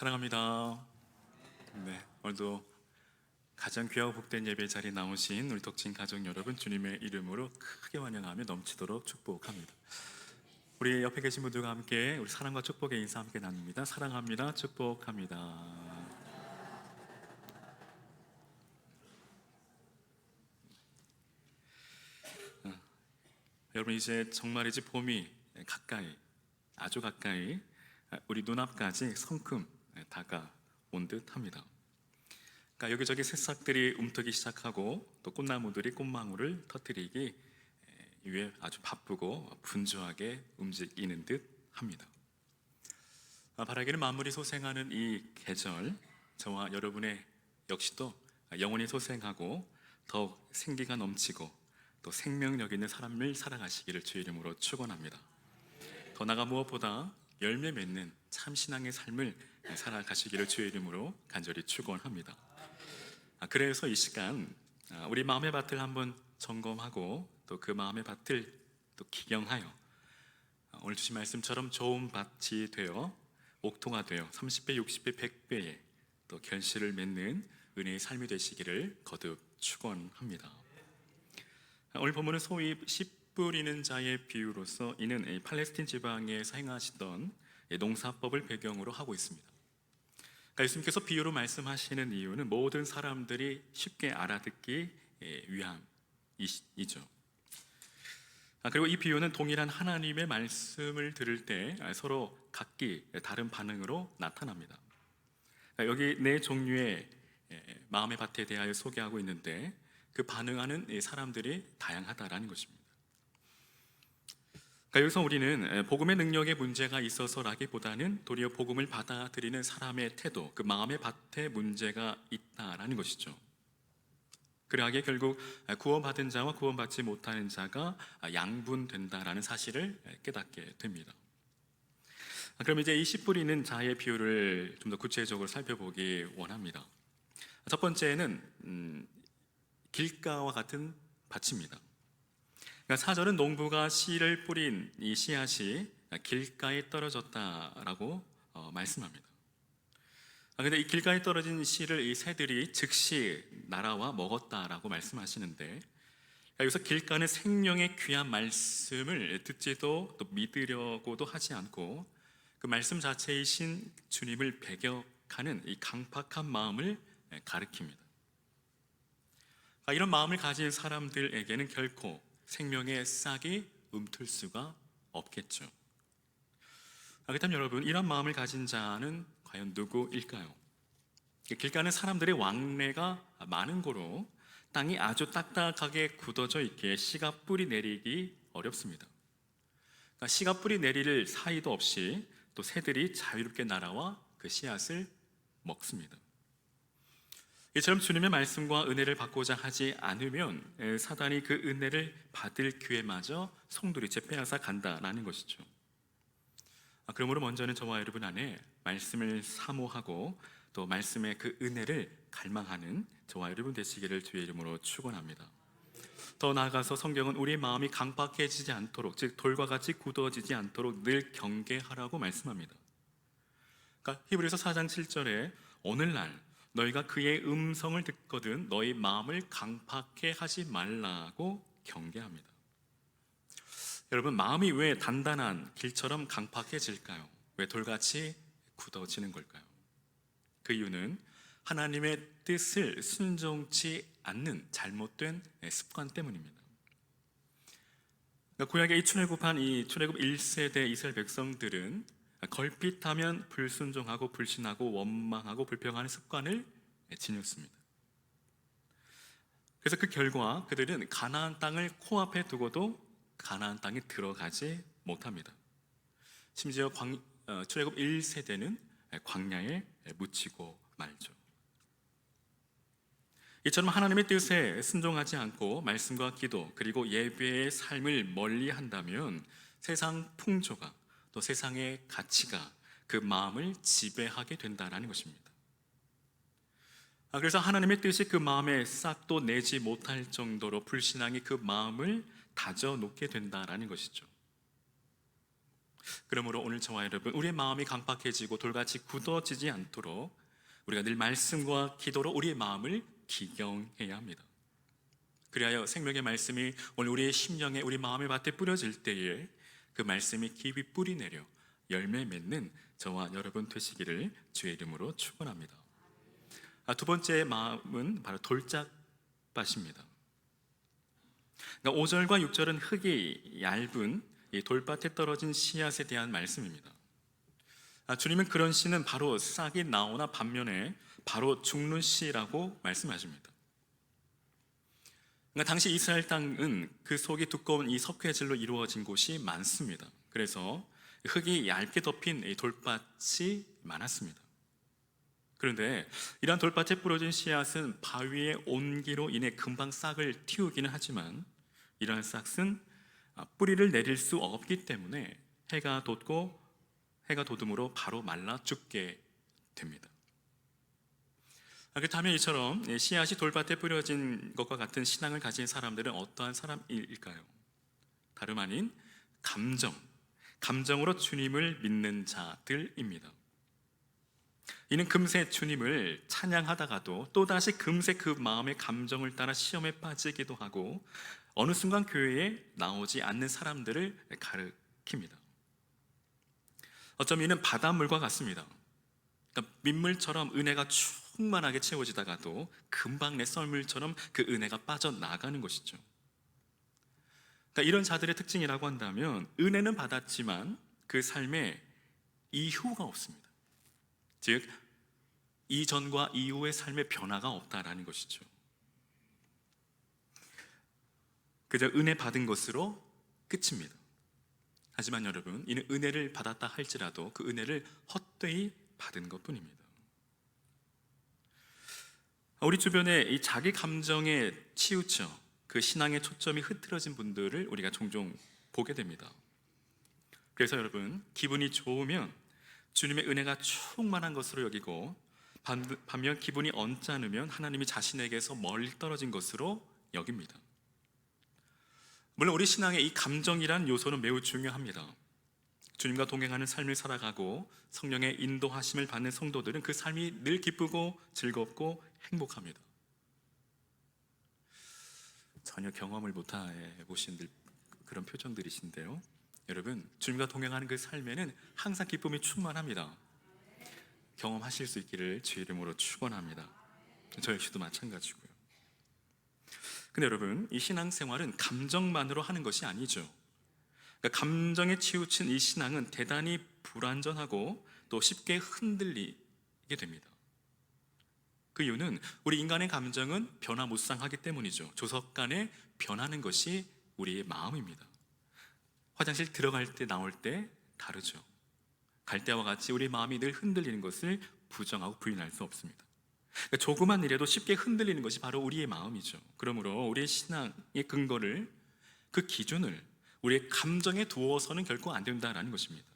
사랑합니다. 네, 오늘도 가장 귀하고 복된 예배 자리에 나오신 우리 덕진 가족 여러분, 주님의 이름으로 크게 환영하며 넘치도록 축복합니다. 우리 옆에 계신 분들과 함께 우리 사랑과 축복의 인사 함께 나눕니다. 사랑합니다. 축복합니다. 여러분, 이제 정말이지 봄이 가까이, 아주 가까이 우리 눈앞까지 성큼 다가온 듯 합니다. 그러니까 여기저기 새싹들이 움트기 시작하고 또 꽃나무들이 꽃망울을 터뜨리기 위해 아주 바쁘고 분주하게 움직이는 듯 합니다. 바라기는 만물이 소생하는 이 계절, 저와 여러분의 역시도 영원히 소생하고 더욱 생기가 넘치고 또 생명력 있는 삶을 살아가시기를 주의 이름으로 축원합니다. 더 나아가 무엇보다 열매 맺는 참 신앙의 삶을 살아가시기를 주의 이름으로 간절히 축원합니다. 그래서 이 시간 우리 마음의 밭을 한번 점검하고 또 그 마음의 밭을 또 기경하여 오늘 주신 말씀처럼 좋은 밭이 되어 옥토가 되어 30배, 60배, 100배의 또 결실을 맺는 은혜의 삶이 되시기를 거듭 축원합니다. 오늘 본문은 소위 씨 뿌리는 자의 비유로서 이는 팔레스틴 지방에서 행하시던 농사법을 배경으로 하고 있습니다. 그러니까 예수님께서 비유로 말씀하시는 이유는 모든 사람들이 쉽게 알아듣기 위함이죠. 그리고 이 비유는 동일한 하나님의 말씀을 들을 때 서로 각기 다른 반응으로 나타납니다. 여기 네 종류의 마음의 밭에 대하여 소개하고 있는데 그 반응하는 사람들이 다양하다라는 것입니다. 그러니까 여기서 우리는 복음의 능력에 문제가 있어서라기보다는 도리어 복음을 받아들이는 사람의 태도, 그 마음의 밭에 문제가 있다라는 것이죠. 그러하기에 결국 구원받은 자와 구원받지 못하는 자가 양분된다라는 사실을 깨닫게 됩니다. 그럼 이제 이 씨 뿌리는 자의 비유를 좀 더 구체적으로 살펴보기 원합니다. 첫 번째는 길가와 같은 밭입니다. 그러니까 4절은 농부가 씨를 뿌린 이 씨앗이 길가에 떨어졌다라고 말씀합니다. 그런데 이 길가에 떨어진 씨를 이 새들이 즉시 날아와 먹었다라고 말씀하시는데, 그러니까 여기서 길가는 생명의 귀한 말씀을 듣지도 또 믿으려고도 하지 않고 그 말씀 자체이신 주님을 배격하는 이 강팍한 마음을 가리킵니다. 이런 마음을 가진 사람들에게는 결코 생명의 싹이 움틀 수가 없겠죠. 그렇다면 여러분, 이런 마음을 가진 자는 과연 누구일까요? 길가는 사람들의 왕래가 많은 고로 땅이 아주 딱딱하게 굳어져 있기에 씨가 뿌리 내리기 어렵습니다. 씨가 뿌리 내릴 사이도 없이 또 새들이 자유롭게 날아와 그 씨앗을 먹습니다. 이처럼 주님의 말씀과 은혜를 받고자 하지 않으면 사단이 그 은혜를 받을 기회마저 송두리째 빼앗아 간다라는 것이죠. 그러므로 먼저는 저와 여러분 안에 말씀을 사모하고 또 말씀의 그 은혜를 갈망하는 저와 여러분 되시기를 주의 이름으로 축원합니다. 더 나아가서 성경은 우리의 마음이 강박해지지 않도록, 즉 돌과 같이 굳어지지 않도록 늘 경계하라고 말씀합니다. 그러니까 히브리서 4장 7절에 오늘날 너희가 그의 음성을 듣거든 너희 마음을 강팍해 하지 말라고 경계합니다. 여러분, 마음이 왜 단단한 길처럼 강팍해질까요? 왜 돌같이 굳어지는 걸까요? 그 이유는 하나님의 뜻을 순종치 않는 잘못된 습관 때문입니다. 그러니까 구약의 이 출애굽한 이 출애굽 1세대 이스라엘 백성들은 걸핏하면 불순종하고 불신하고 원망하고 불평하는 습관을 지녔습니다. 그래서 그 결과 그들은 가나안 땅을 코앞에 두고도 가나안 땅에 들어가지 못합니다. 심지어 출애굽 1세대는 광야에 묻히고 말죠. 이처럼 하나님의 뜻에 순종하지 않고 말씀과 기도 그리고 예배의 삶을 멀리한다면 세상 풍조가 또 세상의 가치가 그 마음을 지배하게 된다는 것입니다. 그래서 하나님의 뜻이 그 마음에 싹도 내지 못할 정도로 불신앙이 그 마음을 다져놓게 된다는 것이죠. 그러므로 오늘 저와 여러분, 우리의 마음이 강팍해지고 돌같이 굳어지지 않도록 우리가 늘 말씀과 기도로 우리의 마음을 기경해야 합니다. 그리하여 생명의 말씀이 오늘 우리의 심령에, 우리 마음의 밭에 뿌려질 때에 그 말씀이 깊이 뿌리 내려 열매 맺는 저와 여러분 되시기를 주의 이름으로 축원합니다. 두 번째 마음은 바로 돌짝밭입니다. 그러니까 5절과 6절은 흙이 얇은 이 돌밭에 떨어진 씨앗에 대한 말씀입니다. 주님은 그런 씨는 바로 싹이 나오나 반면에 바로 죽는 씨라고 말씀하십니다. 그러니까 당시 이스라엘 땅은 그 속이 두꺼운 이 석회질로 이루어진 곳이 많습니다. 그래서 흙이 얇게 덮인 이 돌밭이 많았습니다. 그런데 이러한 돌밭에 뿌려진 씨앗은 바위의 온기로 인해 금방 싹을 틔우기는 하지만 이러한 싹은 뿌리를 내릴 수 없기 때문에 해가 돋음으로 바로 말라 죽게 됩니다. 그렇다면 이처럼 씨앗이 돌밭에 뿌려진 것과 같은 신앙을 가진 사람들은 어떠한 사람일까요? 다름 아닌 감정으로 주님을 믿는 자들입니다. 이는 금세 주님을 찬양하다가도 또다시 금세 그 마음의 감정을 따라 시험에 빠지기도 하고 어느 순간 교회에 나오지 않는 사람들을 가리킵니다. 어쩌면 이는 바닷물과 같습니다. 그러니까 민물처럼 은혜가 충만하게 채워지다가도 금방 내 썰물처럼 그 은혜가 빠져나가는 것이죠. 그러니까 이런 자들의 특징이라고 한다면 은혜는 받았지만 그 삶에 이후가 없습니다. 즉 이전과 이후의 삶의 변화가 없다라는 것이죠. 그저 은혜 받은 것으로 끝입니다. 하지만 여러분, 이는 은혜를 받았다 할지라도 그 은혜를 헛되이 받은 것뿐입니다. 우리 주변에 이 자기 감정에 치우쳐 그 신앙의 초점이 흐트러진 분들을 우리가 종종 보게 됩니다. 그래서 여러분, 기분이 좋으면 주님의 은혜가 충만한 것으로 여기고 반면 기분이 언짢으면 하나님이 자신에게서 멀리 떨어진 것으로 여깁니다. 물론 우리 신앙에 이 감정이란 요소는 매우 중요합니다. 주님과 동행하는 삶을 살아가고 성령의 인도하심을 받는 성도들은 그 삶이 늘 기쁘고 즐겁고 행복합니다. 전혀 경험을 못해 보신 그런 표정들이신데요. 여러분, 주님과 동행하는 그 삶에는 항상 기쁨이 충만합니다. 경험하실 수 있기를 주의 이름으로 축원합니다. 저 역시도 마찬가지고요. 근데 여러분, 이 신앙생활은 감정만으로 하는 것이 아니죠. 그러니까 감정에 치우친 이 신앙은 대단히 불완전하고 또 쉽게 흔들리게 됩니다. 그 이유는 우리 인간의 감정은 변화무쌍하기 때문이죠. 조석간에 변하는 것이 우리의 마음입니다. 화장실 들어갈 때 나올 때 다르죠. 갈 때와 같이 우리 마음이 늘 흔들리는 것을 부정하고 부인할 수 없습니다. 그러니까 조그만 일에도 쉽게 흔들리는 것이 바로 우리의 마음이죠. 그러므로 우리의 신앙의 근거를, 그 기준을 우리의 감정에 두어서는 결코 안 된다는 것입니다.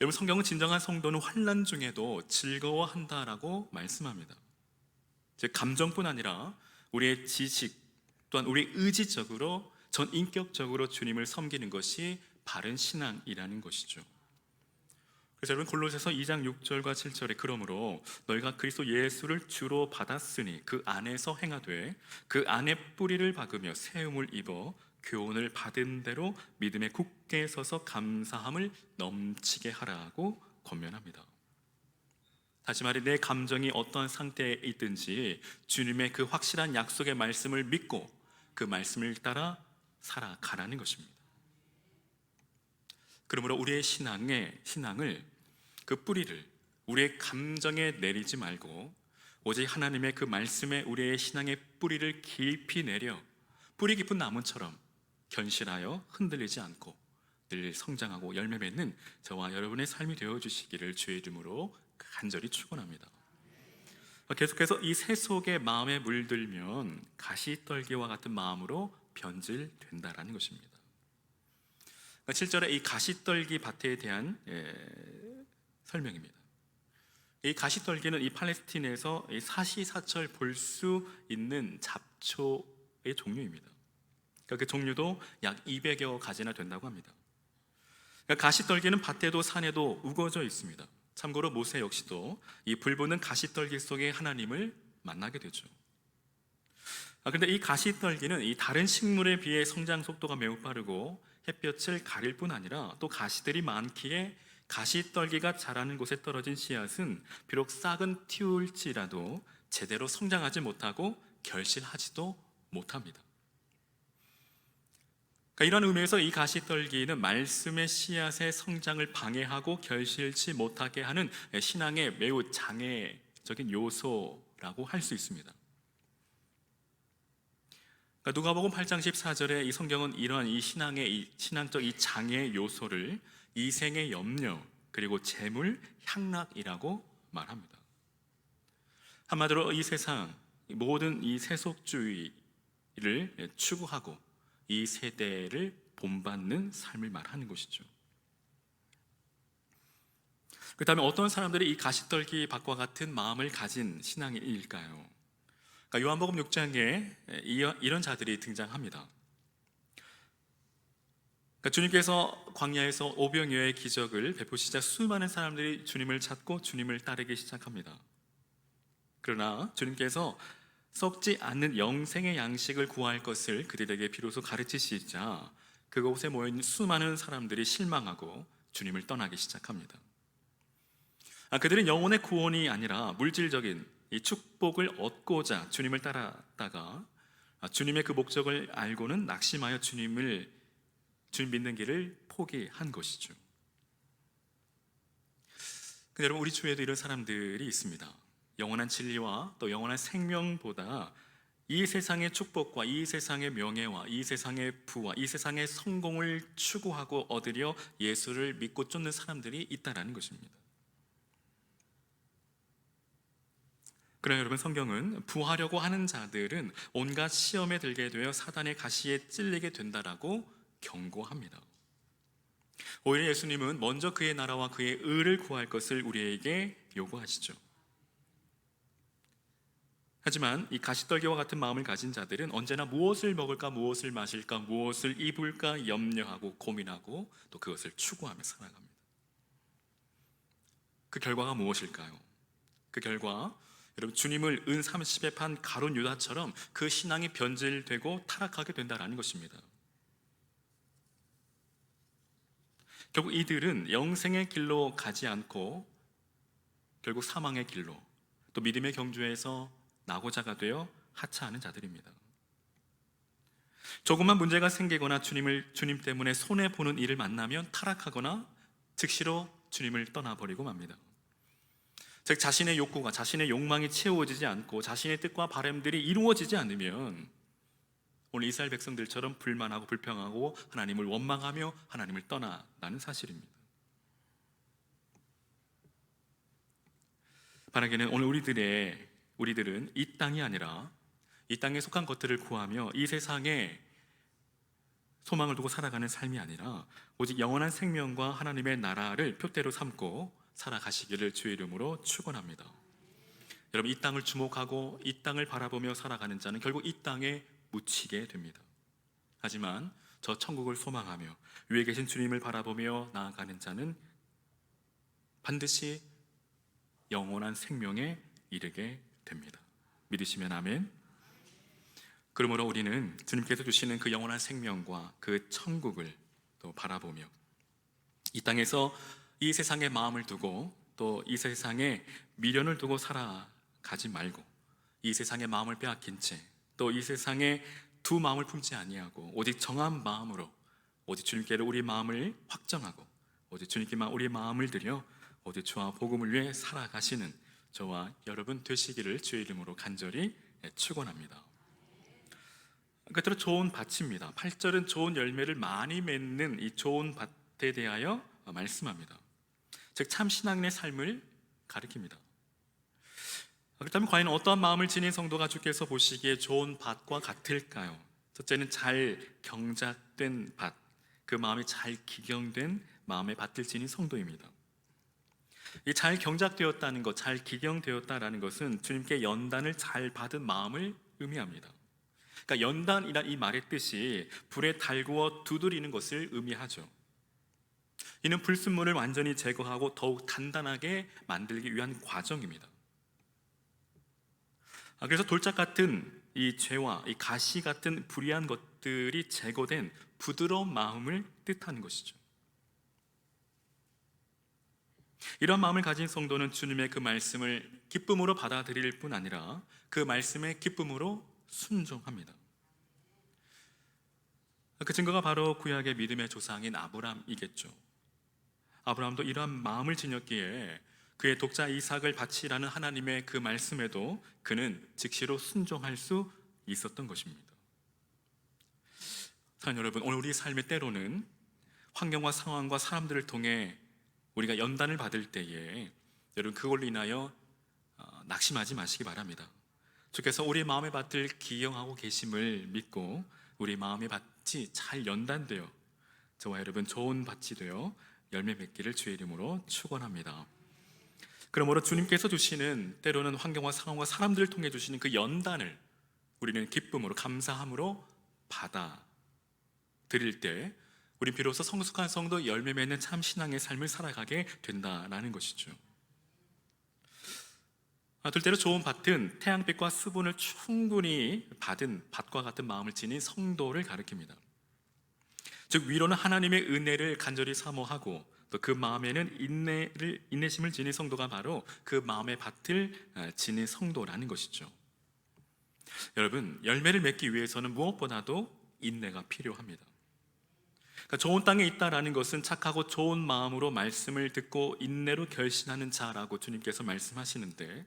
여러분, 성경은 진정한 성도는 환난 중에도 즐거워한다라고 말씀합니다. 즉 감정뿐 아니라 우리의 지식 또한 우리 의지적으로 전 인격적으로 주님을 섬기는 것이 바른 신앙이라는 것이죠. 그래서 여러분, 골로새서 2장 6절과 7절에 그러므로 너희가 그리스도 예수를 주로 받았으니 그 안에서 행하되 그 안에 뿌리를 박으며 세움을 입어 교훈을 받은 대로 믿음에 굳게 서서 감사함을 넘치게 하라고 권면합니다. 다시 말해 내 감정이 어떠한 상태에 있든지 주님의 그 확실한 약속의 말씀을 믿고 그 말씀을 따라 살아가라는 것입니다. 그러므로 우리의 신앙을 그 뿌리를 우리의 감정에 내리지 말고 오직 하나님의 그 말씀에 우리의 신앙의 뿌리를 깊이 내려 뿌리 깊은 나무처럼 견실하여 흔들리지 않고 늘 성장하고 열매 맺는 저와 여러분의 삶이 되어주시기를 주의 이름으로 간절히 축원합니다. 계속해서 이 새 속에 마음에 물들면 가시떨기와 같은 마음으로 변질된다라는 것입니다. 7절에 이 가시떨기 밭에 대한 설명입니다. 이 가시떨기는 이 팔레스틴에서 사시사철 볼 수 있는 잡초의 종류입니다. 그러니까 그 종류도 약 200여 가지나 된다고 합니다. 그러니까 가시떨기는 밭에도 산에도 우거져 있습니다. 참고로 모세 역시도 이 불붙는 가시떨기 속에 하나님을 만나게 되죠. 그런데 이 가시떨기는 이 다른 식물에 비해 성장 속도가 매우 빠르고 햇볕을 가릴 뿐 아니라 또 가시들이 많기에 가시떨기가 자라는 곳에 떨어진 씨앗은 비록 싹은 틔울지라도 제대로 성장하지 못하고 결실하지도 못합니다. 그러니까 이런 의미에서 이 가시떨기는 말씀의 씨앗의 성장을 방해하고 결실치 못하게 하는 신앙의 매우 장애적인 요소라고 할 수 있습니다. 그러니까 누가복음 8장 14절에 이 성경은 이러한 이 신앙의 신앙적 이 장애 요소를 이생의 염려 그리고 재물, 향락이라고 말합니다. 한마디로 이 세상 모든 이 세속주의를 추구하고 이 세대를 본받는 삶을 말하는 것이죠. 그 다음에 어떤 사람들이 이 가시떨기 밭과 같은 마음을 가진 신앙일까요? 그러니까 요한복음 6장에 이런 자들이 등장합니다. 그러니까 주님께서 광야에서 오병이어의 기적을 베푸시자 수많은 사람들이 주님을 찾고 주님을 따르기 시작합니다. 그러나 주님께서 썩지 않는 영생의 양식을 구할 것을 그들에게 비로소 가르치시자 그곳에 모여있는 수많은 사람들이 실망하고 주님을 떠나기 시작합니다. 그들은 영혼의 구원이 아니라 물질적인 이 축복을 얻고자 주님을 따랐다가 주님의 그 목적을 알고는 낙심하여 주님 믿는 길을 포기한 것이죠. 근데 여러분, 우리 주위에도 이런 사람들이 있습니다. 영원한 진리와 또 영원한 생명보다 이 세상의 축복과 이 세상의 명예와 이 세상의 부와 이 세상의 성공을 추구하고 얻으려 예수를 믿고 쫓는 사람들이 있다는 것입니다. 그러나 여러분, 성경은 부하려고 하는 자들은 온갖 시험에 들게 되어 사단의 가시에 찔리게 된다라고 경고합니다. 오히려 예수님은 먼저 그의 나라와 그의 의를 구할 것을 우리에게 요구하시죠. 하지만 이 가시떨기와 같은 마음을 가진 자들은 언제나 무엇을 먹을까, 무엇을 마실까, 무엇을 입을까 염려하고 고민하고 또 그것을 추구하며 살아갑니다. 그 결과가 무엇일까요? 그 결과 여러분, 주님을 은 30에 판 가룟 유다처럼 그 신앙이 변질되고 타락하게 된다는 것입니다. 결국 이들은 영생의 길로 가지 않고 결국 사망의 길로 또 믿음의 경주에서 낙오자가 되어 하차하는 자들입니다. 조금만 문제가 생기거나 주님 때문에 손해보는 일을 만나면 타락하거나 즉시로 주님을 떠나버리고 맙니다. 즉 자신의 욕구가 자신의 욕망이 채워지지 않고 자신의 뜻과 바람들이 이루어지지 않으면 오늘 이스라엘 백성들처럼 불만하고 불평하고 하나님을 원망하며 하나님을 떠나는 사실입니다. 바라기는 오늘 우리들은 이 땅이 아니라 이 땅에 속한 것들을 구하며 이 세상에 소망을 두고 살아가는 삶이 아니라 오직 영원한 생명과 하나님의 나라를 표대로 삼고 살아가시기를 주의 이름으로 축원합니다. 여러분, 이 땅을 주목하고 이 땅을 바라보며 살아가는 자는 결국 이 땅에 묻히게 됩니다. 하지만 저 천국을 소망하며 위에 계신 주님을 바라보며 나아가는 자는 반드시 영원한 생명에 이르게 됩니다. 믿으시면 아멘. 그러므로 우리는 주님께서 주시는 그 영원한 생명과 그 천국을 또 바라보며 이 땅에서 이 세상에 마음을 두고 또 이 세상에 미련을 두고 살아가지 말고 이 세상에 마음을 빼앗긴 채 또 이 세상에 두 마음을 품지 아니하고 오직 정한 마음으로 오직 주님께로 우리 마음을 확정하고 오직 주님께만 우리 마음을 드려 오직 주와 복음을 위해 살아가시는 저와 여러분 되시기를 주의 이름으로 간절히 축원합니다. 끝으로 좋은 밭입니다. 8절은 좋은 열매를 많이 맺는 이 좋은 밭에 대하여 말씀합니다. 즉 참 신앙인의 삶을 가리킵니다. 그렇다면 과연 어떠한 마음을 지닌 성도가 주께서 보시기에 좋은 밭과 같을까요? 첫째는 잘 경작된 밭, 그 마음이 잘 기경된 마음의 밭을 지닌 성도입니다. 이 잘 경작되었다는 것, 잘 기경되었다라는 것은 주님께 연단을 잘 받은 마음을 의미합니다. 그러니까 연단이란 이 말의 뜻이 불에 달구어 두드리는 것을 의미하죠. 이는 불순물을 완전히 제거하고 더욱 단단하게 만들기 위한 과정입니다. 그래서 돌짝 같은 이 죄와 이 가시 같은 불의한 것들이 제거된 부드러운 마음을 뜻하는 것이죠. 이런 마음을 가진 성도는 주님의 그 말씀을 기쁨으로 받아들일 뿐 아니라 그 말씀에 기쁨으로 순종합니다. 그 증거가 바로 구약의 믿음의 조상인 아브람이겠죠. 아브람도 이러한 마음을 지녔기에 그의 독자 이삭을 바치라는 하나님의 그 말씀에도 그는 즉시로 순종할 수 있었던 것입니다. 사랑하는 여러분, 오늘 우리 삶의 때로는 환경과 상황과 사람들을 통해 우리가 연단을 받을 때에 여러분 그걸로 인하여 낙심하지 마시기 바랍니다. 주께서 우리 마음의 밭을 기영하고 계심을 믿고 우리 마음의 밭이 잘 연단되어 저와 여러분 좋은 밭이 되어 열매 맺기를 주의 이름으로 축원합니다. 그러므로 주님께서 주시는 때로는 환경과 상황과 사람들을 통해 주시는 그 연단을 우리는 기쁨으로 감사함으로 받아들일 때 우리 비로소 성숙한 성도 열매 맺는 참 신앙의 삶을 살아가게 된다라는 것이죠. 둘째로 좋은 밭은 태양빛과 수분을 충분히 받은 밭과 같은 마음을 지닌 성도를 가리킵니다. 즉 위로는 하나님의 은혜를 간절히 사모하고 또 그 마음에는 인내심을 지닌 성도가 바로 그 마음의 밭을 지닌 성도라는 것이죠. 여러분, 열매를 맺기 위해서는 무엇보다도 인내가 필요합니다. 그러니까 좋은 땅에 있다라는 것은 착하고 좋은 마음으로 말씀을 듣고 인내로 결신하는 자라고 주님께서 말씀하시는데,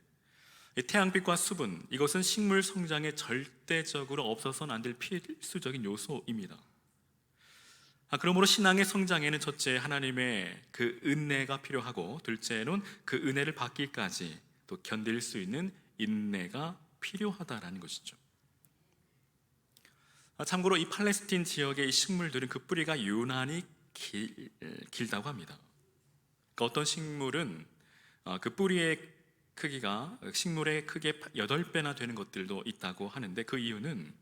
이 태양빛과 수분, 이것은 식물 성장에 절대적으로 없어서는 안 될 필수적인 요소입니다. 그러므로 신앙의 성장에는 첫째 하나님의 그 은혜가 필요하고, 둘째는 그 은혜를 받기까지 또 견딜 수 있는 인내가 필요하다라는 것이죠. 참고로 이 팔레스틴 지역의 이 식물들은 그 뿌리가 유난히 길다고 합니다. 그러니까 어떤 식물은 그 뿌리의 크기가 식물의 크기의 8배나 되는 것들도 있다고 하는데, 그 이유는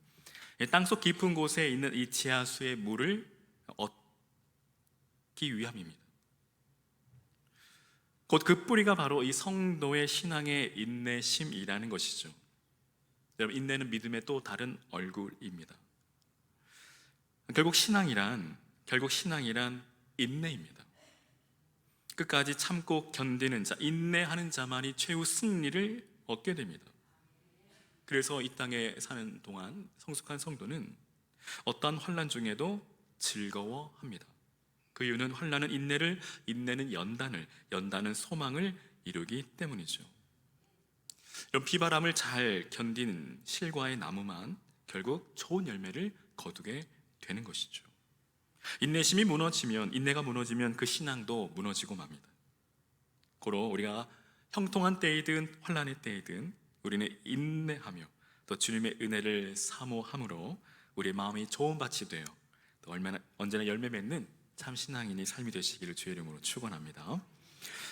땅속 깊은 곳에 있는 이 지하수의 물을 얻기 위함입니다. 곧 그 뿌리가 바로 이 성도의 신앙의 인내심이라는 것이죠. 여러분, 인내는 믿음의 또 다른 얼굴입니다. 결국 신앙이란 인내입니다. 끝까지 참고 견디는 자, 인내하는 자만이 최후 승리를 얻게 됩니다. 그래서 이 땅에 사는 동안 성숙한 성도는 어떠한 환난 중에도 즐거워합니다. 그 이유는 환난은 인내를, 인내는 연단을, 연단은 소망을 이루기 때문이죠. 이런 비바람을 잘 견디는 실과의 나무만 결국 좋은 열매를 거두게 되는 것이죠. 인내심이 무너지면, 인내가 무너지면 그 신앙도 무너지고 맙니다. 고로 우리가 형통한 때이든 환난의 때이든 우리는 인내하며 또 주님의 은혜를 사모함으로 우리의 마음이 좋은 밭이 되어 또 언제나 열매 맺는 참 신앙인이 삶이 되시기를 주의 이름으로 축원합니다.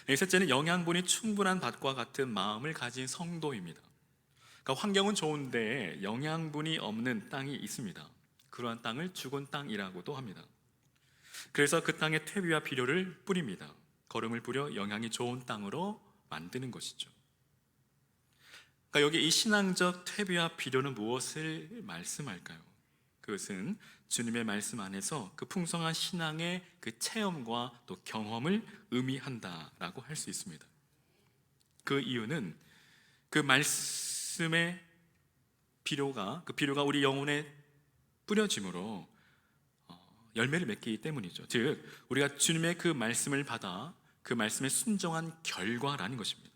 셋째는 영양분이 충분한 밭과 같은 마음을 가진 성도입니다. 그러니까 환경은 좋은데 영양분이 없는 땅이 있습니다. 그러한 땅을 죽은 땅이라고도 합니다. 그래서 그 땅에 퇴비와 비료를 뿌립니다. 거름을 뿌려 영양이 좋은 땅으로 만드는 것이죠. 그러니까 여기 이 신앙적 퇴비와 비료는 무엇을 말씀할까요? 그것은 주님의 말씀 안에서 그 풍성한 신앙의 그 체험과 또 경험을 의미한다라고 할 수 있습니다. 그 이유는 그 말씀의 비료가 우리 영혼에 뿌려짐으로 열매를 맺기 때문이죠. 즉 우리가 주님의 그 말씀을 받아 그 말씀에 순종한 결과라는 것입니다.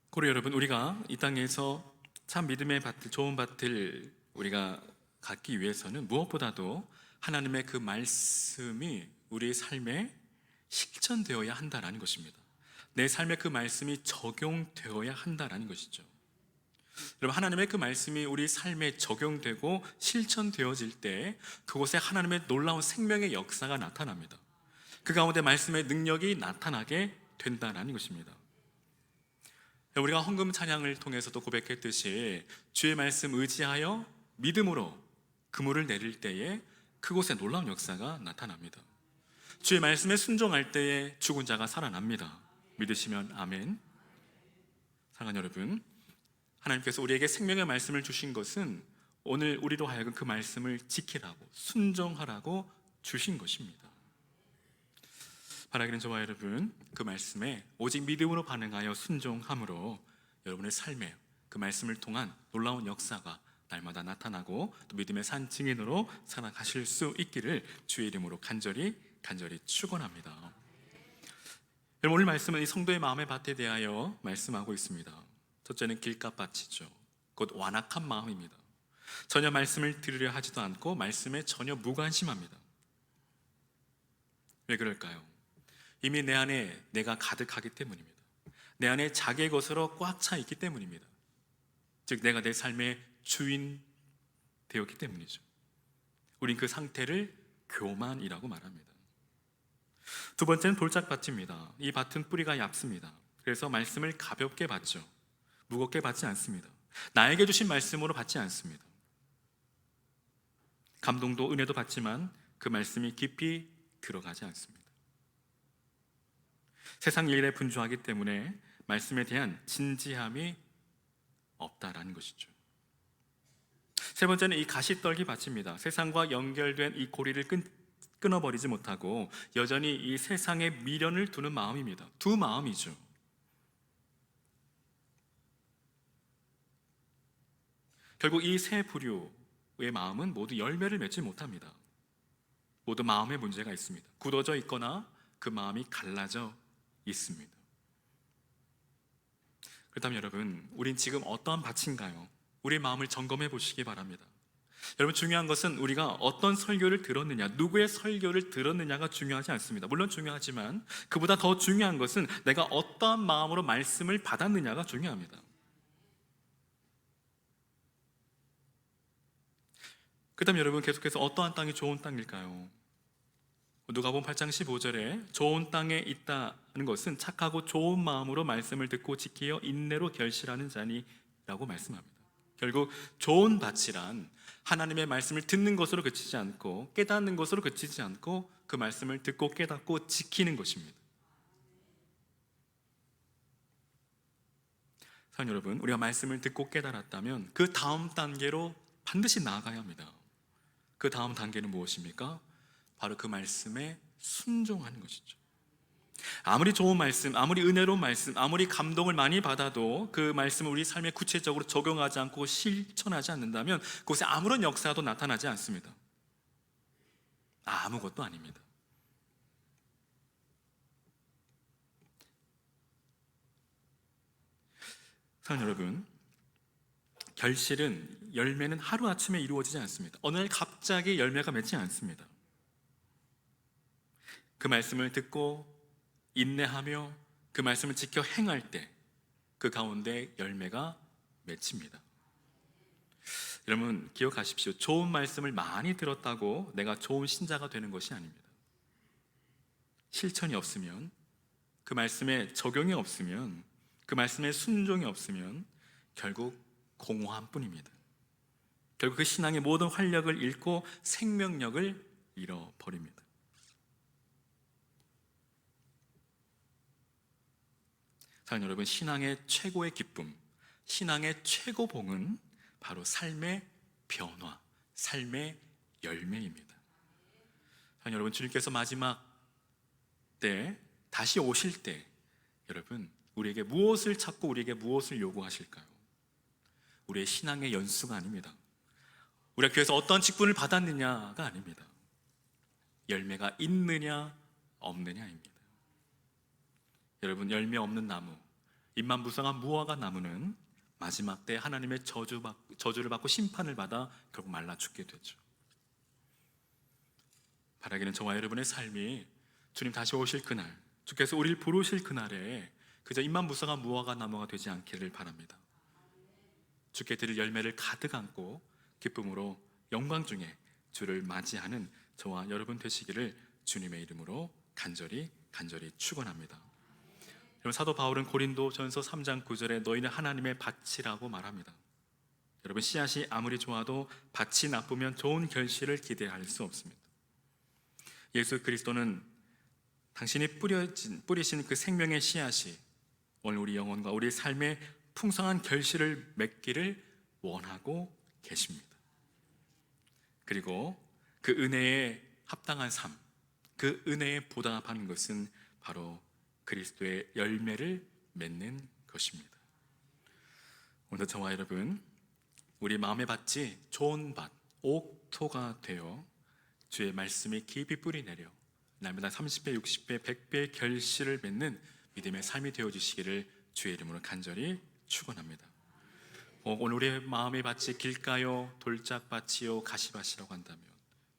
고로 여러분, 우리가 이 땅에서 참 믿음의 밭을, 좋은 밭을 우리가 갖기 위해서는 무엇보다도 하나님의 그 말씀이 우리의 삶에 실천되어야 한다는 것입니다. 내 삶에 그 말씀이 적용되어야 한다는 것이죠. 여러분, 하나님의 그 말씀이 우리 삶에 적용되고 실천되어질 때 그곳에 하나님의 놀라운 생명의 역사가 나타납니다. 그 가운데 말씀의 능력이 나타나게 된다는 것입니다. 우리가 헌금 찬양을 통해서도 고백했듯이 주의 말씀 의지하여 믿음으로 그물을 내릴 때에 그곳에 놀라운 역사가 나타납니다. 주의 말씀에 순종할 때에 죽은 자가 살아납니다. 믿으시면 아멘. 사랑하는 여러분, 하나님께서 우리에게 생명의 말씀을 주신 것은 오늘 우리로 하여금 그 말씀을 지키라고, 순종하라고 주신 것입니다. 바라기는 저와 여러분, 그 말씀에 오직 믿음으로 반응하여 순종함으로 여러분의 삶에 그 말씀을 통한 놀라운 역사가 날마다 나타나고 또 믿음의 산 증인으로 살아가실 수 있기를 주의 이름으로 간절히 축원합니다. 여러분, 오늘 말씀은 이 성도의 마음의 밭에 대하여 말씀하고 있습니다. 첫째는 길가밭이죠. 곧 완악한 마음입니다. 전혀 말씀을 들으려 하지도 않고 말씀에 전혀 무관심합니다. 왜 그럴까요? 이미 내 안에 내가 가득하기 때문입니다. 내 안에 자기의 것으로 꽉 차 있기 때문입니다. 즉 내가 내 삶의 주인 되었기 때문이죠. 우린 그 상태를 교만이라고 말합니다. 두 번째는 돌짝밭입니다. 이 밭은 뿌리가 얇습니다. 그래서 말씀을 가볍게 받죠. 무겁게 받지 않습니다. 나에게 주신 말씀으로 받지 않습니다. 감동도 은혜도 받지만 그 말씀이 깊이 들어가지 않습니다. 세상 일에 분주하기 때문에 말씀에 대한 진지함이 없다라는 것이죠. 세 번째는 이 가시떨기 밭입니다. 세상과 연결된 이 고리를 끊어버리지 못하고 여전히 이 세상에 미련을 두는 마음입니다. 두 마음이죠. 결국 이 세 부류의 마음은 모두 열매를 맺지 못합니다. 모두 마음에 문제가 있습니다. 굳어져 있거나 그 마음이 갈라져 있습니다. 그렇다면 여러분, 우린 지금 어떠한 밭인가요? 우리의 마음을 점검해 보시기 바랍니다. 여러분, 중요한 것은 우리가 어떤 설교를 들었느냐, 누구의 설교를 들었느냐가 중요하지 않습니다. 물론 중요하지만 그보다 더 중요한 것은 내가 어떠한 마음으로 말씀을 받았느냐가 중요합니다. 그렇다면 여러분, 계속해서 어떠한 땅이 좋은 땅일까요? 누가복음 8장 15절에 좋은 땅에 있다는 것은 착하고 좋은 마음으로 말씀을 듣고 지키어 인내로 결실하는 자니라고 말씀합니다. 결국 좋은 밭이란 하나님의 말씀을 듣는 것으로 그치지 않고 깨닫는 것으로 그치지 않고 그 말씀을 듣고 깨닫고 지키는 것입니다. 사랑하는 여러분, 우리가 말씀을 듣고 깨달았다면 그 다음 단계로 반드시 나아가야 합니다. 그 다음 단계는 무엇입니까? 바로 그 말씀에 순종하는 것이죠. 아무리 좋은 말씀, 아무리 은혜로운 말씀, 아무리 감동을 많이 받아도 그 말씀을 우리 삶에 구체적으로 적용하지 않고 실천하지 않는다면 그곳에 아무런 역사도 나타나지 않습니다. 아무것도 아닙니다. 사랑하는 여러분, 결실은, 열매는 하루아침에 이루어지지 않습니다. 어느 날 갑자기 열매가 맺지 않습니다. 그 말씀을 듣고 인내하며 그 말씀을 지켜 행할 때 그 가운데 열매가 맺힙니다. 여러분, 기억하십시오. 좋은 말씀을 많이 들었다고 내가 좋은 신자가 되는 것이 아닙니다. 실천이 없으면, 그 말씀에 적용이 없으면, 그 말씀에 순종이 없으면 결국 공허한 뿐입니다. 결국 그 신앙의 모든 활력을 잃고 생명력을 잃어버립니다. 사랑하는 여러분, 신앙의 최고의 기쁨, 신앙의 최고봉은 바로 삶의 변화, 삶의 열매입니다. 사랑하는 여러분, 주님께서 마지막 때 다시 오실 때 여러분, 우리에게 무엇을 찾고 우리에게 무엇을 요구하실까요? 우리의 신앙의 연수가 아닙니다. 우리가 교회에서 어떤 직분을 받았느냐가 아닙니다. 열매가 있느냐 없느냐입니다. 여러분, 열매 없는 나무, 잎만 무성한 무화과 나무는 마지막 때 하나님의 저주를 받고 심판을 받아 결국 말라 죽게 되죠. 바라기는 저와 여러분의 삶이 주님 다시 오실 그날, 주께서 우리를 부르실 그날에 그저 잎만 무성한 무화과 나무가 되지 않기를 바랍니다. 주께 드릴 열매를 가득 안고 기쁨으로 영광 중에 주를 맞이하는 저와 여러분 되시기를 주님의 이름으로 간절히 축원합니다. 여러분, 사도 바울은 고린도전서 3장 9절에 너희는 하나님의 밭이라고 말합니다. 여러분, 씨앗이 아무리 좋아도 밭이 나쁘면 좋은 결실을 기대할 수 없습니다. 예수 그리스도는 당신이 뿌리신 그 생명의 씨앗이 오늘 우리 영혼과 우리 삶의 풍성한 결실을 맺기를 원하고 계십니다. 그리고 그 은혜에 합당한 삶, 그 은혜에 보답하는 것은 바로 그리스도의 열매를 맺는 것입니다. 오늘 저와 여러분, 우리 마음의 밭이 좋은 밭, 옥토가 되어 주의 말씀이 깊이 뿌리 내려 날마다 30배, 60배, 100배의 결실을 맺는 믿음의 삶이 되어주시기를 주의 이름으로 간절히 축원합니다. 오늘 우리의 마음의 밭이 길가요, 돌짝밭이요, 가시밭이라고 한다면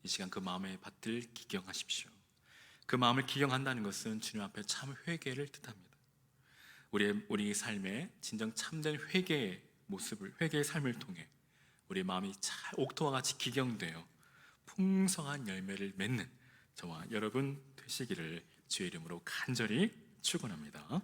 이 시간 그 마음의 밭을 기경하십시오. 그 마음을 기경한다는 것은 주님 앞에 참 회개를 뜻합니다. 우리 삶에 진정 참된 회개의 모습을, 회개의 삶을 통해 우리 마음이 잘 옥토와 같이 기경되어 풍성한 열매를 맺는 저와 여러분 되시기를 주의 이름으로 간절히 축원합니다.